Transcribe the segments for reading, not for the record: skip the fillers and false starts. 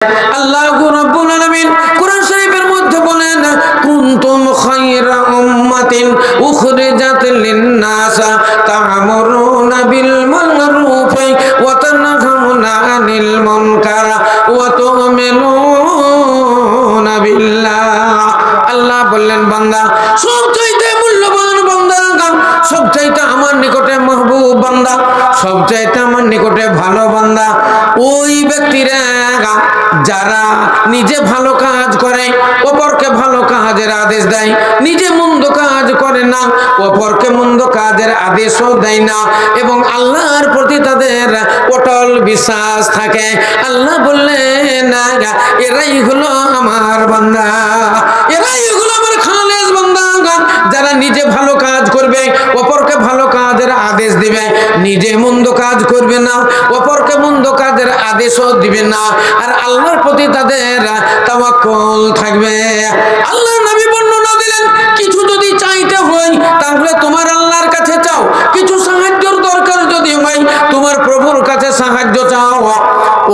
আল্লাহু রাব্বুল আলামিন কোরআন শরীফের মধ্যে বলেন, কুনতুম খায়রা উম্মাতিন উখরিজাত লিন-নাস তা'মুরুনা বিল মা'রুফি ওয়া তানহাউনা আনিল মুনকার ওয়া তু'মিনুনা বিল্লাহ। আল্লাহ বললেন, বান্দা সবচাইতে মূল্যবান বান্দা, সবচাইতে আমার নিকটে মাহবুব বান্দা, সবচাইতে আমার নিকটে ভালো বান্দা ওই ব্যক্তিরা যারা নিজে ভালো কাজ করে, অপরকে ভালো কাজের আদেশ দেয়, নিজে মন্দ কাজ করে না, অপরকে মন্দ কাজের আদেশও দেয় না, এবং আল্লাহর প্রতি তাদের অটল বিশ্বাস থাকে। আল্লাহ বললেন, এরাই হলো আমার বান্দা, এরাই হলো আমার খালেস বান্দা, যারা নিজে ভালো কাজ করবে, অপরকে ভালো কাজের আদেশ দিবে, নিজে মন্দ কাজ করবে না, অপরকে মন্দ কাজের আদেশও দিবে না, আর আল্লাহর প্রতি তাদের তাওয়াক্কুল থাকবে। আল্লাহর নবী বর্ণনা দিলেন, কিছু যদি চাইতে হয় তাহলে তোমার আল্লাহর কাছে চাও, কিছু সাহায্যের দরকার যদি হয় তোমার প্রভুর কাছে সাহায্য চাও,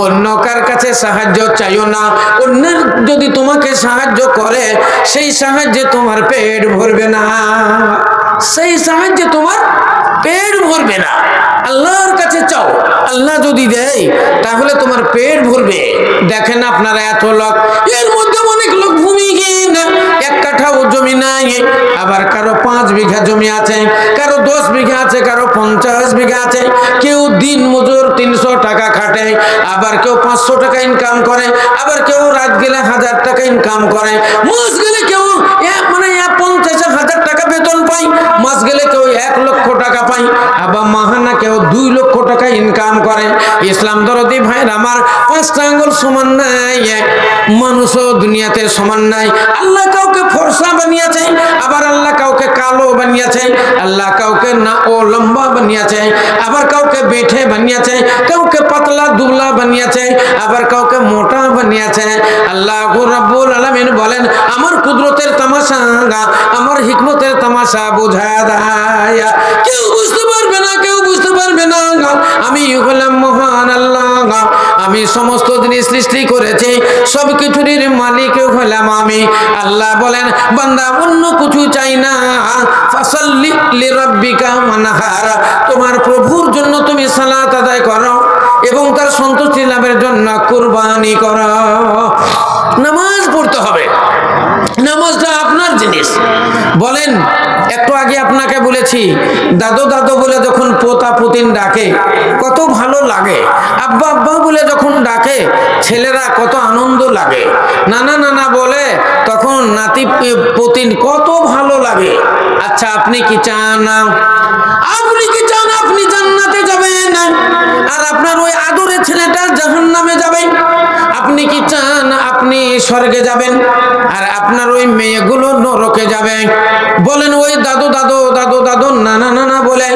অন্য কার কাছে সাহায্য চাইও না। অন্যের যদি তোমাকে সাহায্য করে সেই সাহায্যে তোমার পেট ভরবে না, সেই সাহায্যে তোমার পেট ভরবে না। আল্লাহর কাছে চাও, আল্লাহ যদি দেয় তাহলে তোমার পেট ভরবে। দেখেন আপনারা এত লোক, এর মধ্যে অনেক লোক ভূমিহীন, এক কাঠাও জমি নাই, আবার কারো 5 বিঘা জমি আছে, কারো 10 বিঘা আছে, কারো 50 বিঘা আছে, কেউ দিন মজুর 300 টাকা খাটে, আবার কেউ 500 টাকা ইনকাম করে, আবার কেউ রাত গেলে 1000 টাকা ইনকাম করে, মাস গেলে কেউ 50,000 টাকা বেতন পায়, মাস গেলে কেউ 1 লক্ষ টাকা পায়, আবার মাহানা কেউ 2 লক্ষ টাকা ইনকাম করে। ইসলাম দরদি ভাইয়ের আমার, 5টা আঙ্গুল সমান নাই, মানুষও দুনিয়াতে সমান নাই। আল্লাহ কাউকে ফর্সা বানিয়েছে, আবার আল্লাহ কাউকে কালো বানিয়েছে, আল্লাহ কাউকে না ও লম্বা বানিয়েছে, আবার কাউকে বেঠে বানিয়েছে, কাউকে পাতলা দুবলা বানিয়েছে, আবার কাউকে মোটা বানিয়েছে। আল্লাহ রাব্বুল আলামিন বলেন, আমার কুদরতের তামাশা, আমার হিকমতের তামাশা বোঝা যায়, কেউ বুঝতে পারবে না, কেউ বুঝতে পারবে না। আমি হলাম মহান আল্লাহ, আমি সমস্ত জিনিস সৃষ্টি করেছি, সব কিছুরই মালিক হলাম আমি। আল্লাহ বলেন, বান্দা অন্য কিছু চাই না, ফাসাল্লি লিরাব্বিকা ওয়ানহার, তোমার প্রভুর জন্য তুমি সালাত আদায় করো এবং তার সন্তুষ্টি লাভের জন্য কুরবানি করো। নামাজ পড়তে হবে, নামাজটা আপনার জিনিস। বলেন, একটু আগে আপনাকে বলেছি, দাদু দাদু বলে যখন পোতা পুতিন ডাকে কত ভালো লাগে, আব্বা আব্বা বলে যখন ডাকে ছেলেরা কত আনন্দ লাগে, নানা নানা বলে তখন নাতি পুতিন কত ভালো লাগে। আচ্ছা, আপনি কি চান? আপনি কি চান আপনি জান্নাতে যাবেন আর আপনার ওই আদরের ছেলেটা জাহান্নামে যাবে? আপনি কি চান আপনি স্বর্গে যাবেন আর আপনার ওই মেয়েগুলো নরকে যাবে? বলেন, ওই দাদু দাদু দাদু দাদু নানা নানা বলে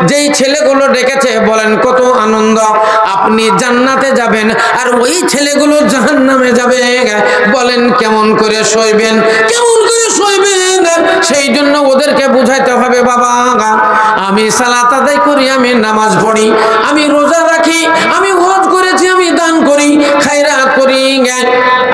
যেই ছেলেগুলো ডেকেছে, বলেন কত আনন্দ, আপনি জান্নাতে যাবেন আর ওই ছেলেগুলো জাহান্নামে যাবে। বলেন কেমন করে সইবেন, কেমন করে সইবেন? সেই জন্য ওদেরকে বুঝাইতে হবে, বাবা আমি সালাত আদায় করি, আমি নামাজ পড়ি, আমি রোজা রাখি, আমি হজ করেছি, আমি দান করি, খায়রাত করি,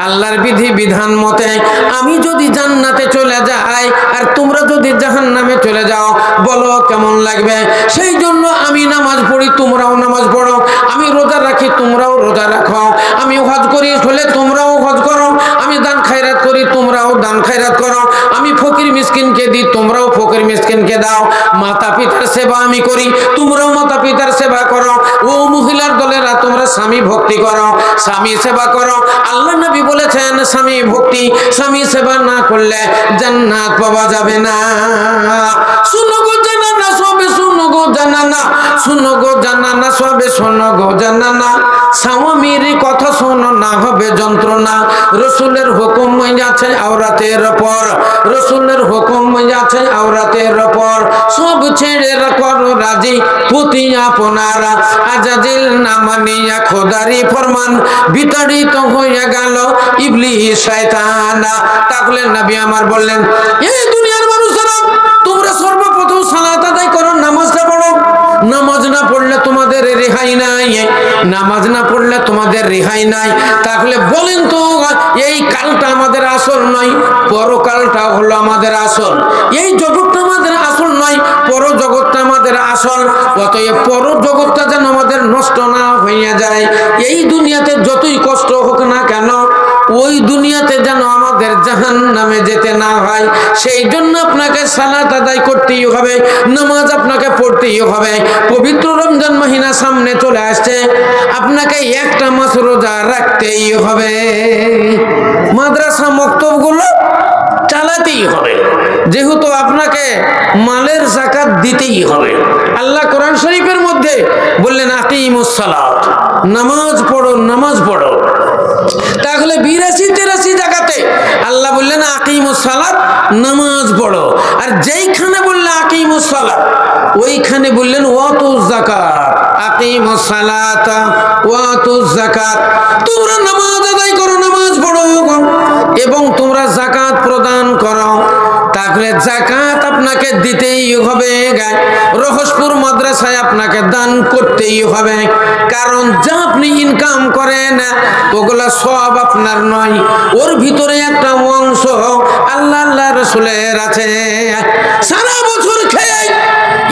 আল্লাহর বিধি বিধান মতে আমি যদি জান্নাতে চলে যাই আর তোমরা যদি জাহান্নামে চলে যাও, বলো কেমন লাগবে? সেই জন্য আমি নামাজ পড়ি, তোমরাও নামাজ পড়ো, আমি রোজা রাখি, তোমরাও রোজা রাখো, আমি হজ করি হলে তোমরাও হজ করো, আমি দান খায়রাত করি, তোমরাও দান খায়রাত করো, আমি ফকির মিসকিনকে দিই, তোমরাও ফকির মিসকিনকে দাও, মাতা পিতার সেবা আমি করি, তোমরাও মাতা পিতার সেবা করো, ও মহিলার দলেরা তোমরা স্বামী ভক্তি করো, স্বামী সেবা করো। আল্লাহ নবী বলেছেন, স্বামী ভক্তি, স্বামী সেবা না করলে জান্নাত পাওয়া যাবে না। শুনো গো জানানা সবে, শুনো গো জানানা, শুনো গো জানানা সবে, শোনো গো জানানা, স্বামীর কথা শোনো না হবে যন্ত্রণা। রসুলের হুকুম আছে আওরাতের পর, রসুলের হুকুম আছে আওরাতের পর, সব ছেড়ে করো রাজি পুতি আপনারা, আজাজিল না মানিয়া খোদারি ফরমান, বিতাড়িত হয়ে গেল ইবলিস শয়তান। তাহলে নবী আমার বললেন, এই দুনিয়ার মানুষেরা তোমরা সর্বপ্রথম সালাত আদায় করো, নামাজটা পড়ো, নামাজ না পড়লে তোমাদের রেহাই নাই, নামাজ না পড়লে করলে তোমাদের রেহাই নাই। তাহলে বলেন তো, এই কালটা আমাদের আসল নয়, পরকালটা হলো আমাদের আসল। এই জগৎটা আমাদের আসল নয়, পর জগৎটা আমাদের আসল। অতএব পর জগৎটা যেন আমাদের নষ্ট না হইয়া যায়। এই দুনিয়াতে যতই কষ্ট হোক না কেন, ওই দুনিয়াতে যেন আমাদের জাহান্নামে যেতে না হয়। সেই জন্য আপনাকে সালাত আদায় করতেই হবে, নামাজ আপনাকে পড়তেই হবে। পবিত্র রমজান মাহিনা সামনে চলে আসছে, আপনাকে একটা মাস রোজা রাখতেই হবে। মাদ্রাসা মক্তবগুলো চালাতেই হবে, যেহেতু আপনাকে মালের যাকাত দিতেই হবে। আল্লাহ কোরআন শরীফের মধ্যে বললেন আকিমুস সালাত, নামাজ পড়ো, নামাজ পড়ো। তাহলে 82-83 জায়গাতে আল্লাহ বললেন আকিমুস সালাত, নামাজ পড়ো। আর যেইখানে বললেন আকিমুস সালাত, ওইখানে বললেন ওয়াতুজ যাকাত। আকিমুস সালাত ওয়াতুজ যাকাত, তোমরা নামাজ আদায় করো, নামাজ পড়ো এবং তোমরা যাকাত প্রদান করো। তাহলে যাকাত আপনাকে দিতেই হবে, রহসপুর মাদ্রাসায় আপনাকে দান করতেই হবে। কারণ যা আপনি ইনকাম করেন ওগুলা সব আপনার নয়, ওর ভিতরে একটা অংশ আল্লাহ আল্লাহ রসুলের আছে। সারা বছর খেয়ে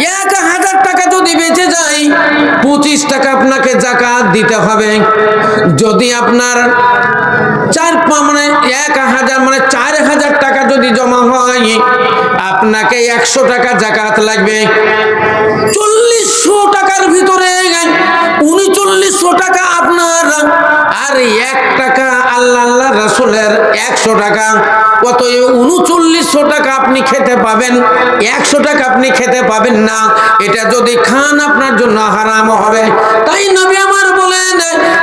1000 টাকা যদি বেঁচে যায়, 25 টাকা আপনাকে যাকাত দিতে হবে। যদি আপনার 4000 টাকা যদি জমা হয়, আপনাকে 100 টাকা যাকাত লাগবে। 4400 টাকার ভিতরে 3900 টাকা আপনার, আর 1 টাকা আল্লাহ আল্লাহ রাসূলের 100 টাকা। অতএব 3900 টাকা আপনি খেতে পাবেন, 100 টাকা আপনি খেতে পাবেন না। এটা যদি খান আপনার জন্য হারাম হবে। তাই নবী আমার বলেন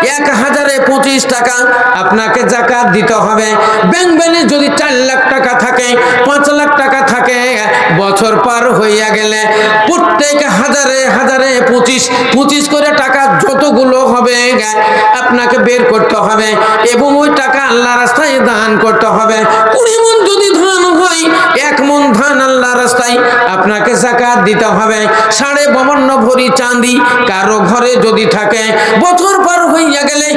1025 টাকা আপনাকে যাকাত দিতে হবে। ব্যাংক ব্যালেন্স যদি 4 লাখ টাকা থাকে, 5 লাখ টাকা থাকে, বছর পার হইয়া গেলে প্রত্যেক হাজারে 25 করে টাকা যতগুলো হবে আপনাকে বের করতে হবে এবং ওই টাকা আল্লাহ রাস্তায় দান করতে হবে। 20 মণ যদি ধান হয়, 1 মণ ধান আল্লাহ রাস্তায় আপনাকে যাকাত দিতে হবে। 52 ভরি চাঁদি কারো ঘরে যদি থাকে, বছর পার হইয়া গেলে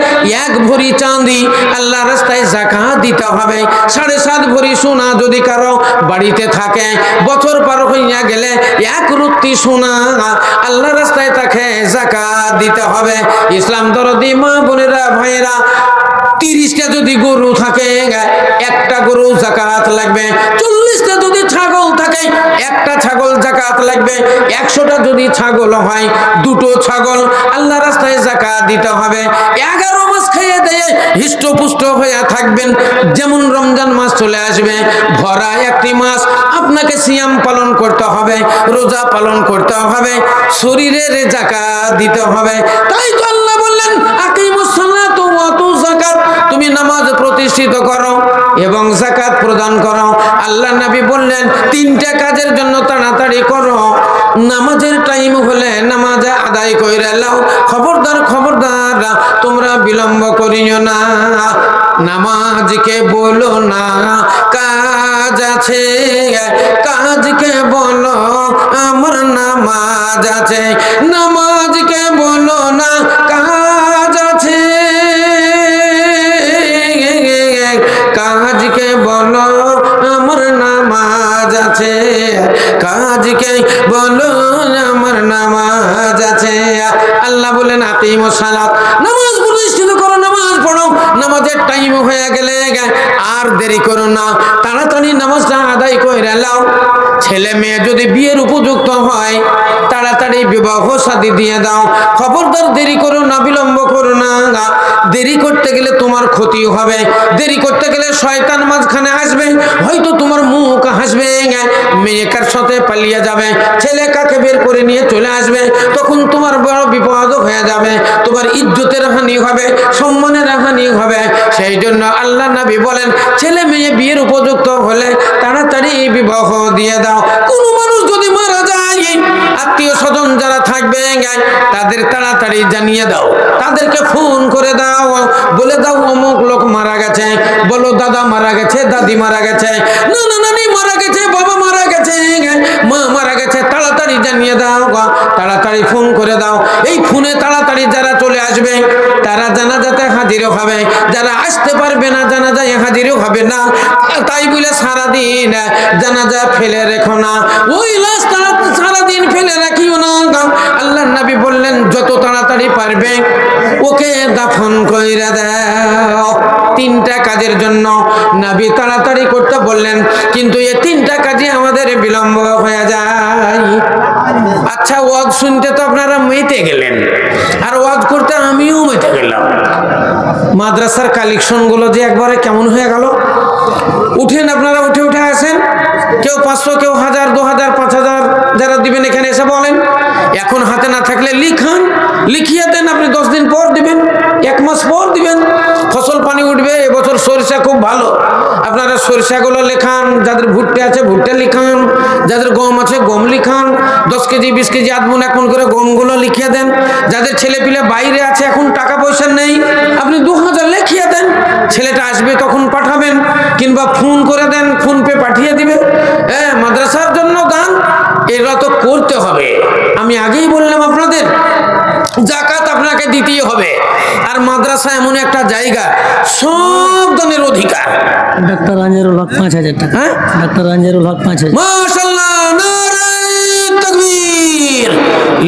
1 ভরি চাঁদি আল্লাহ রাস্তায় যাকাত দিতে হবে। 7.5 ভরি সোনা যদি কারো বাড়িতে থাকে, বছর পার হইয়া গেলে 1 রত্তি সোনা আল্লাহ রাস্তায় তাকে যাকাত দিতে হবে। ইসলাম দরদি মা বোনেরা ভাইয়েরা, 30টা যদি গরু থাকে, 1টা গরু যাকাত লাগবে। 40টা যদি ছাগল থাকে, 1টা ছাগল যাকাত লাগবে। 100টা যদি ছাগল হয়, 2টো ছাগল আল্লাহ রাস্তায় যাকাত দিতে হবে। 11 মাস খেয়ে দিয়ে হিষ্টপুষ্ট হয়ে থাকবেন। যেমন রমজান মাস চলে আসবে, ভরা একটি মাস আপনাকে সিয়াম পালন করতে হবে, রোজা পালন করতে হবে, শরীরের যাকাত দিতে হবে। তাই তো আল্লাহ বললেন আকিমুস সালাত ওয়াতুজ যাকাত, তুমি নামাজ প্রতিষ্ঠিত করো এবং যাকাত প্রদান করো। আল্লাহ নবী বললেন 3টা কাজের জন্য তাড়াতাড়ি করো। নামাজের টাইম হলে নামাজ আদায় কইরা লাও। খবরদার খবরদার তোমরা বিলম্ব করিও না। নামাজকে বলো না কাজ আছে, কাজকে বলো আমার নামাজ আছে। নামাজকে বলো না কাজ আছে, কাজকে বলো আমার নামাজ আছে। কাজকে বলো আমার নামাজ আছে। আল্লাহ বলেন আকিমুস সালাত, নামাজ প্রতিষ্ঠিত করো, নামাজ পড়ো। নামাজের টাইম হয়ে গেলে আর দেরি করো না, তাড়াতাড়ি নামাজটা আদায় করে নাও। ছেলে মেয়ে যদি বিয়ের উপযুক্ত হয়, তাড়াতাড়ি বিবাহ শাদী দিয়ে দাও। খবরদার দেরি করো না, বিলম্ব করো না। দেরি করতে গেলে তোমার ক্ষতি হবে। দেরি করতে গেলে শয়তান মাঝখানে আসবে, হয়তো তোমার মুখ হাসবে, মেয়েকার সাথে পালিয়ে যাবে, ছেলে কাকে বের করে নিয়ে চলে আসবে। তখন তোমার বড় বিপদ হয়ে যাবে, তোমার ইজ্জতের হানি হবে, সম্মানের হানি হবে। সেই জন্য আল্লাহ নবী বলেন ছেলে মেয়ে বিয়ের উপযুক্ত হলে তাড়াতাড়ি বিবাহ দিয়ে দাও। কোন মানুষ যদি মারা যায়, আত্মীয় স্বজন যারা থাকবে তাদের তাড়াতাড়ি জানিয়ে দাও, তাদেরকে ফোন করে দাও, বলে দাও অমুক লোক মারা গেছে। বলো দাদা মারা গেছে, দাদি মারা গেছে, নানা নানি মারা গেছে, বাবা মারা গেছে, মা মারা গেছে, তাড়াতাড়ি জানিয়ে চিনিয়ে দাও, তাড়াতাড়ি ফোন করে দাও। এই ফোনে তাড়াতাড়ি যারা চলে আসবে তারা জানাজাতে হাজিরও হবে, যারা আসতে পারবে না জানাজায় হাজিরও হবে না। তাই বলে সারাদিন জানাজা ফেলে রেখো না, ওই লাশ সারাদিন ফেলে রাখিও না। আল্লাহর নবী বললেন যত তাড়াতাড়ি পারবে ওকে দাফন কইরা দাও। তিনটা কাজের জন্য নবী তাড়াতাড়ি করতে বললেন, কিন্তু এই তিনটা কাজে আমাদের বিলম্ব হয়ে যায়। আচ্ছা, ওয়াজ শুনতে তো আপনারা মেতে গেলেন, আর ওয়াজ করতে আমিও মেতে গেলাম। মাদ্রাসার কালেকশন গুলো যে একবারে কেমন হয়ে গেল। উঠেন আপনারা, উঠে উঠে আসেন। কেউ 500, কেউ 1000, 2000, 5000 যারা দিবেন এখানে এসে বলেন। এখন হাতে না থাকলে লিখান, লিখিয়ে দেন। আপনি 10 দিন পর দিবেন, 1 মাস পর দিবেন। ফসল পানি উঠবে। এবছর সরিষা খুব ভালো, আপনারা সরিষাগুলো লেখান। যাদের ভুট্টা আছে ভুট্টা লিখান, যাদের গম আছে গম লিখান। 10 কেজি 20 কেজি আধমন 1 মণ করে গমগুলো লিখিয়ে দেন। যাদের ছেলে পিলে বাইরে আছে, এখন টাকা পয়সা নেই, আপনি 2000 লিখিয়ে দেন। ছেলেটা আসবে তখন পাঠাবেন, কিংবা ফোন করে দেন, ফোন পে পাঠিয়ে দিবে। হ্যাঁ, মাদ্রাসার জন্য দান এগুলো তো করতে হবে। আমি আগেই বললাম আপনাদের, যাকাত আপনাকে দিতেই হবে। আর মাদ্রাসা এমন একটা জায়গা, সব দানের অধিকার। ডাক্তার আঞ্জারুল হক 5000 টাকা। হ্যাঁ, ডাক্তার আঞ্জারুল হক 5000। মাশাআল্লাহ, নারে তাকবীর,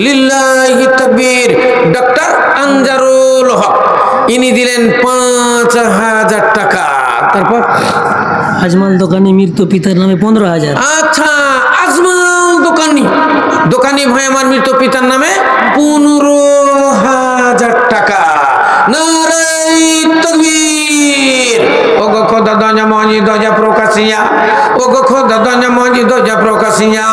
লিল্লাহি তাকবীর। ডাক্তার আঞ্জারুল হক ইনি দিলেন 5000 টাকা। তারপর আজমাল দোকানি মৃত পিতার নামে 15000। আচ্ছা, আজমাল দোকানি ভাই আমার মৃত পিতার নামে 15000 টাকা। নারে তাকবীর। ও গো খোদা দঞ্জা মজি দজা প্রকাশিয়া, ও গো খোদা দঞ্জা মজি দজা প্রকাশিয়া,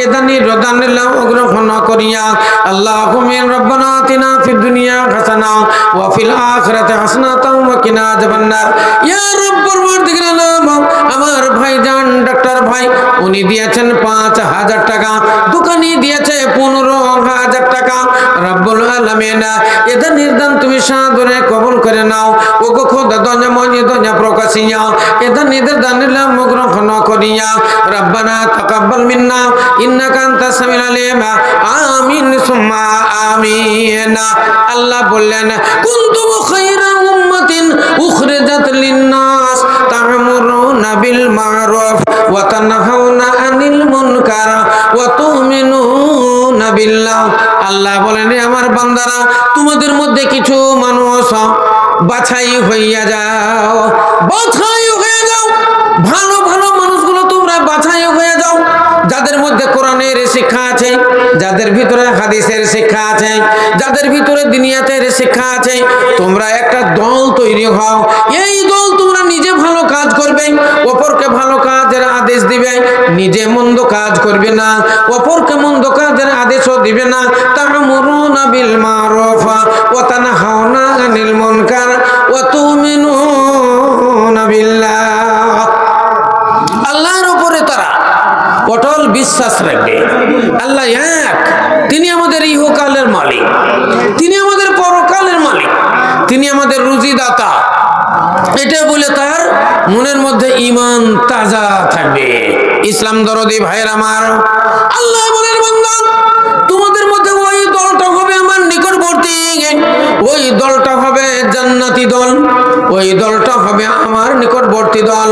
এদানি রদানিল্লাহ গ্রহণ করিয়া। আল্লাহুম্মা রব্বানা আতিনা ফিদ দুনিয়া হাসানা ওয়া ফিল আখিরাতি হাসানাতাও ওয়া কিনা আযাবান্নার। ইয়া রব, পরওয়ারদিগার আলম, আমার ভাইজান ডাক্তার ভাই উনি দিয়েছেন 5000 টাকা, দোকানি দিয়েছে 15000 টাকা। রব্বুল আলামিন এদের নির্দান তুমি সাদরে কবুল করে নাও। ও গো খোদা দঞ্জা মজি দঞ্জা প্রকাশিয়া, এদের নিদের দানিল্লাহ গ্রহণ করিয়া। রব্বানা তাকাব্বাল মিন্না ইন্নাকা আনতাস সামিউল আলিম। আমিন সুম্মা আমিন। আল্লাহ বললেন, কুনতুম খায়রা উম্মাতিন উখরিজাত লিন-নাস তা'মুরুনা বিল মা'রুফ ওয়া তানহাউনা আনিল মুনকার ওয়া তু'মিনুনা বিল্লাহ। আল্লাহ বলেন, আমার বান্দারা, তোমাদের মধ্যে কিছু মানুষ বাছাই হইয়া যাও, বাছাই হয়ে যাও। ভালো ভালো মানুষগুলো তোমরা বাছাই হয়ে যাও, যাদের মধ্যে কোরআনের শিক্ষা আছে, যাদের ভিতরে হাদিসের শিক্ষা আছে, যাদের ভিতরে দুনিয়াতের শিক্ষা আছে। তোমরা একটা দল তৈরি হও। এই দল তোমরা নিজে ভালো কাজ করবে, অপরকে ভালো কাজের আদেশ দিবে। নিজে মন্দ কাজ করবে না, অপরকে মন্দ কাজের আদেশও দিবে না। তা'মুরুনা বিল মা'রুফ ওয়া তানহাউনা আনিল মুনকার ওয়া তু'মিনুনা বিল্লাহ। আল্লাহর উপরে তারা অটল বিশ্বাস রাখবে। আল্লাহ এক, তিনি আমাদের ইহকালের মালিক, তিনি আমাদের পরকালের মালিক, তিনি আমাদের রুজিদাতা। এটা বলে তার মনের মধ্যে ঈমান তাজা থাকবে। ইসলাম দরদি ভাইয়ের আমার, আল্লাহ বলেন, বান্দা তোমাদের মধ্যে ওই দলটা হবে আমার নিকটবর্তী, ওই দলটা হবে জান্নাতি দল, ওই দলটা হবে আমার নিকটবর্তী দল।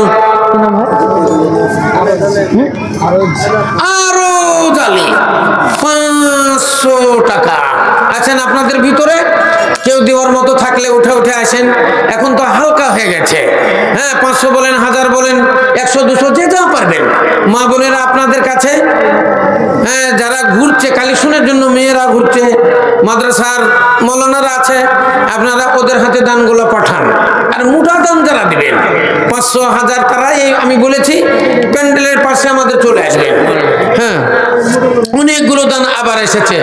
আরো জালি 500 টাকা আছেন আপনাদের ভিতরে, কেউ দেওয়ার মতো থাকলে উঠে উঠে আসেন। এখন তো হালকা হয়ে গেছে। হ্যাঁ, 500 বলেন, 1000 বলেন, 100 200 যে যা পারবেন। মা বোনেরা আপনাদের কাছে, হ্যাঁ, যারা ঘুরছে কালেকশনের জন্য, মেয়েরা ঘুরছে, মাদ্রাসার মৌলানারা আছে, আপনারা ওদের হাতে দানগুলো পাঠান। আর মোটা দান যারা দিবেন 500 1000 তারা, এই আমি বলেছি প্যান্ডেলের পাশে আমাদের চলে আসবেন। হ্যাঁ, অনেকগুলো দান আবার এসেছে।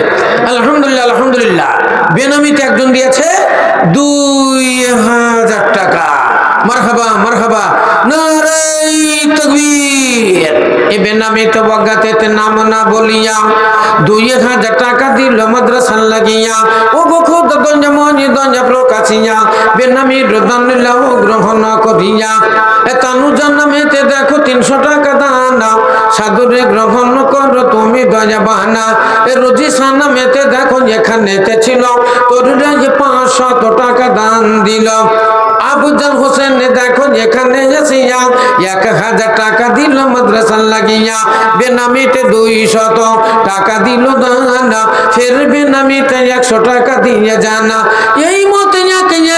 আলহামদুলিল্লাহ, আলহামদুলিল্লাহ। বেনামিতে একজন দিয়েছে 2000 টাকা। মারহাবা মারহাবা, নারে তাকবীর। এ বেনামিতে বগাতেতে নাম না বলিয়া 2000 টাকা দিল মাদ্রাসা লাগিয়া ও গো খুদ দঞ্জা মনি দঞ্জা প্রকাশিয়া বেনামির দান লাও গ্রহণ করিয়া এ তানু জন্মেতে দেখো 300 টাকা দানা সাধুরে গ্রহণ করো তুমি দয়া বাহানা এ রোজি সানামেতে দেখো যেখানেতে ছিল তোর 500 টাকা দান দিল আবুজাল হোসেন দেখো যেখানে আসিয়া 1000 টাকা দিল মাদ্রাসা লাগিয়া বেনামিতে 200 টাকা দিল দানা ফের বেনামিতে 100 টাকা দিয়ে জানা এই মতে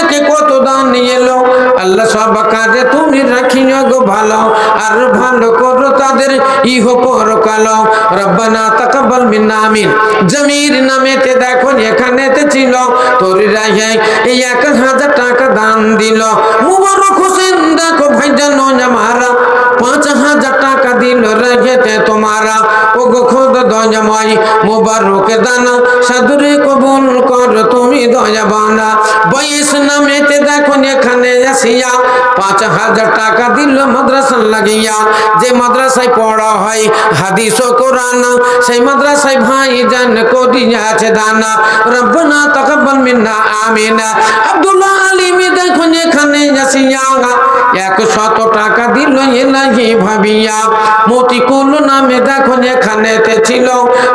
একে কত দান এলো আল্লাহ সব কাজে তুমি রাখিও গো ভালো আর ভালো করো তাদের ইহ পরকাল রব্বানা তাকাব্বাল মিন্না আমিন জমির নামেতে দেখো এখানেতে ছিল তোর রাহে এই 1000 টাকা দান দিল মুবারক হোসেন দেখো ভাইজান আমারা 5000 টাকা দিল রাহেতে তোমারা ও গো খুদ দয়াময় মুবারক দানা সাধুরে কবুল কর তুমি দয়াবানা বয়স নামেতে দেখো এখানে আসিয়া 5000 টাকা দিল মাদ্রাসা লাগিয়া যে মাদ্রাসায় পড়া হয় হাদিস ও কোরআন সেই মাদ্রাসায় ভাইজান করিয়া আছে দানা রব্বানা তাকাব্বাল মিন্না আমিন আব্দুল্লাহ আলিম দেখো এখানে আসিয়া 100 টাকা দিল এলাহি ভাবিয়া মতিকুল নামে দেখো এখানেতে ছিল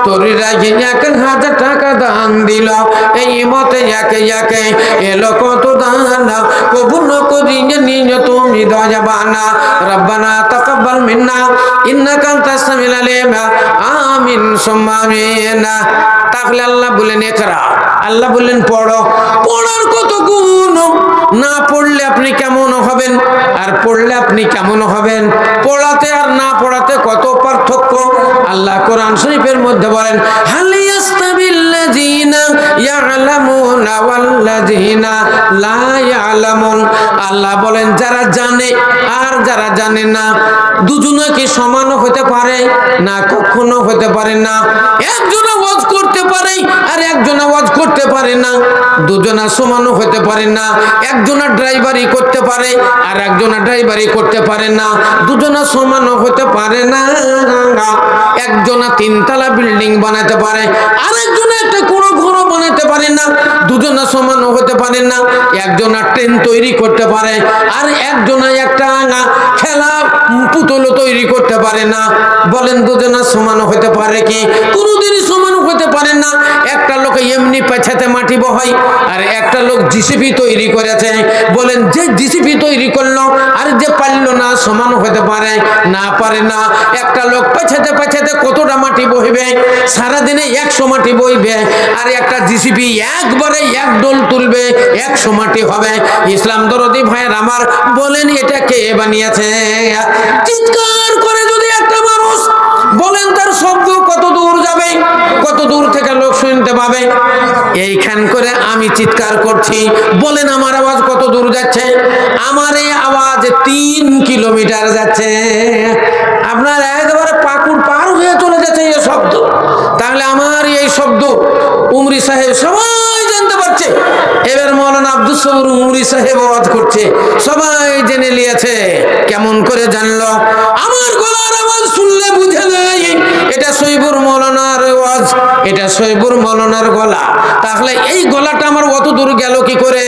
তোর রাগে 1000 টাকা দান দিল এই মতে একে এলো কত দান কবুল করিয়ে নিয়ে তুমি দয়াবানা রব্বানা তাকাব্বাল মিন্না ইন্নাকা আনতাস সামিউল আলিম আমিন সুম্মা আমিন তাহলে আল্লাহ বলেন ইকরা আল্লাহ বললেন পড়ো পড়ার কত গুণ না পড়লে আপনি কেমন হবেন আর পড়লে আপনি কেমন হবেন পড়াতে আর না পড়াতে কত পার্থক্য আল্লাহ কোরআন শরীফের মধ্যে বলেন হাল ইয়াস্তাবিল্লাযিনা ইয়ালামুনা ওয়াল্লাযিনা লা ইয়ালামুন আল্লাহ বলেন যারা জানে আর যারা জানে না দুজনে কি সমান হতে পারে না কখনো হতে পারে না একজনে ওয়াজ করতে পারে আর একজনে ওয়াজ করতে পারে না দুজনা সমান হতে পারে না একজনা ড্রাইভারি করতে পারে আর একজনা ড্রাইভারি করতে পারে না দুজনা সমান হতে পারে না একজনা 3 তলা বিল্ডিং বানাতে পারে আর একজনা একটা কোনো ঘর বানাতে পারে না দুজনা সমান হতে পারে না একজনা ট্রেন তৈরি করতে পারে আর একজনা একটা খেলা পুতুল তৈরি করতে পারে না বলেন দুজনা সমান হতে পারে কি কোনোদিনই সমান হতে পারে না একটা লোক এমনি পেছাতে মাটি বহাই আর একটা লোক জিসিপি তৈরি করেছে বলেন যে জিসিপি তৈরি করলো আর যে পারলো না সমান হতে পারে না পারে না একটা লোক পেছাতে কতটা মাটি বইবে সারা দিনে 100 মাটি বইবে আর একটা জিসিপি একবারে এক ডোল তুলবে 100 মাটি হবে ইসলাম দরদি ভাইয়ের আমার বলেন এটা কে বানিয়েছে চিৎকার করে যদি একটা মানুষ বলেন তার শব্দ কত দূর যাবে কত দূর থেকে লোক শুনতে পাবে এইখান করে আমি চিৎকার করছি বলেন আমার আওয়াজ কত দূর যাচ্ছে আমার এই আওয়াজ 3 কিলোমিটার যাচ্ছে আপনার একবারে পাকুড় পার হয়ে চলে যাচ্ছে এই শব্দ তাহলে আমার এই শব্দ উমরি সাহেব সবাই জানতে পারছে এবার মৌলানা আব্দুল সবুর উমরি সাহেব আওয়াজ করছে সবাই জেনে নিয়েছে কেমন করে জানলো আমার গলার আওয়াজ শুনলে বুঝে নেই এটা সৈবুর মৌলানার আওয়াজ এটা সৈবুর মৌলানার গলা তাহলে এই গলাটা আমার অত দূর গেল কি করে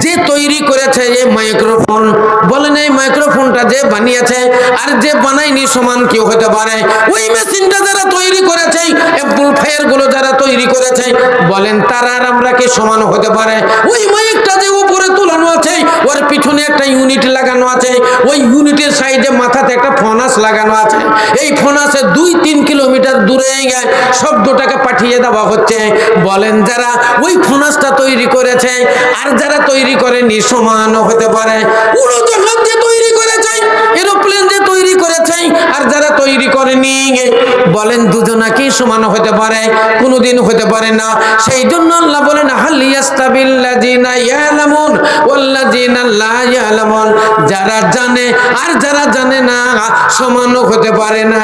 যে তৈরি করেছে এই মাইক্রোফোন বলেন এই মাইক্রোফোনটা যে বানিয়েছে আর যে বানায়নি সমান কি হতে পারে ওই মেশিনটা যারা তৈরি করেছে আব্দুল ফায়ার গুলো যারা তৈরি করেছে বলেন তারা আর আমরা কি সমান হতে পারে ওই মাইকটা যে উপরে তোলানো আছে ওর পিছনে একটা ইউনিট লাগানো আছে ওই ইউনিটের সাইডে মাথাতে একটা ফোনাস লাগানো আছে এই ফোনাসে 2-3 কিলোমিটার দূরে শব্দটাকে পাঠিয়ে দেওয়া হচ্ছে বলেন যারা ওই ফোনাসটা তৈরি করেছে আর যারা তৈরি করেনি সমান হতে পারে উড়োজাহাজ যে তৈরি করেছে এরোপ্লেন যে তৈরি করেছে আর যারা তৈরি করেনি বলেন দুজনা কি সমান হতে পারে কোনোদিন হতে পারে না সেই জন্য আল্লাহ বলেন হাল ইয়াস্তাবিল্লাযিনা ইয়ালামুন ওয়াল্লাযিনা লা ইয়ালামুন যারা জানে আর যারা জানে না সমান হতে পারে না।